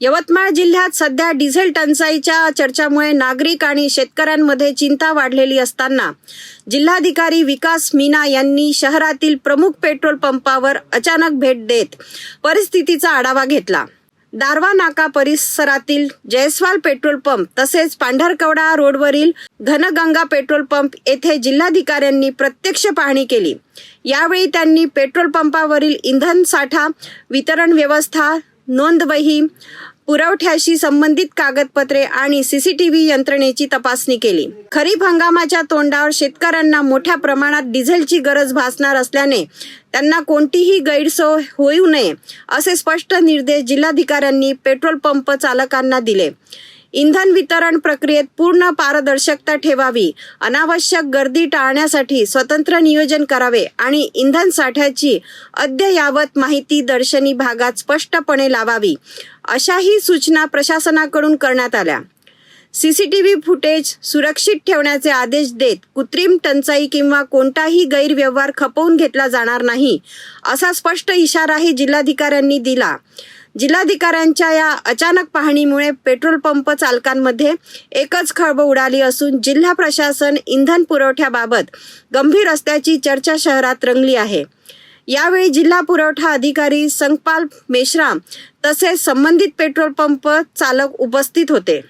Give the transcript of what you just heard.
यवतमाळ जिल्ह्यात सध्या डिझेल टंचाईच्या चर्चामुळे नागरिक आणि शेतकऱ्यांमध्ये चिंता वाढलेली असताना जिल्हाधिकारी विकास मीना यांनी शहरातील प्रमुख पेट्रोल पंपावर अचानक भेट देत परिस्थितीचा आढावा घेतला। दारवा नाका परिसरातील जयस्वाल पेट्रोल पंप तसेच पांढरकवडा रोडवरील घनगंगा पेट्रोल पंप येथे जिल्हाधिकाऱ्यांनी प्रत्यक्ष पाहणी केली। यावेळी त्यांनी पेट्रोल पंपावरील इंधन साठा, वितरण व्यवस्था, नोंदवही, पुरवठ्याशी संबंधित कागदपत्रे आणि सीसीटीव्ही यंत्रणेची तपासणी केली। खरीप हंगामाच्या तोंडावर शेतकऱ्यांना मोठ्या प्रमाणात डिझेलची गरज भासणार असल्याने त्यांना कोणतीही गैरसोय होऊ नये असे स्पष्ट निर्देश जिल्हाधिकाऱ्यांनी पेट्रोल पंप चालकांना दिले। इंधन वितरण प्रक्रियेत पूर्ण पारदर्शकता ठेवावी, अनावश्यक गर्दी टाळण्यासाठी स्वतंत्र नियोजन करावे आणि इंधन साठ्याची अद्ययावत माहिती दर्शनी भागात स्पष्टपणे लावावी अशाही सूचना प्रशासनाकडून करण्यात आल्या। सीसीटीव्ही फुटेज सुरक्षित ठेवण्याचे आदेश देत कृत्रिम टंचाई किंवा कोणताही गैरव्यवहार खपवून घेतला जाणार नाही असा स्पष्ट इशाराही जिल्हाधिकाऱ्यांनी दिला। जिल्हाधिकाऱ्यांच्या या अचानक पाहणीमुळे पेट्रोल पंप चालकांमध्ये एकच खळबळ उडाली असून जिल्हा प्रशासन इंधन पुरवठ्याबाबत गंभीर असल्याची चर्चा शहरात रंगली आहे। यावेळी जिल्हा पुरवठा अधिकारी संकपाल मेश्राम तसेच संबंधित पेट्रोल पंप चालक उपस्थित होते।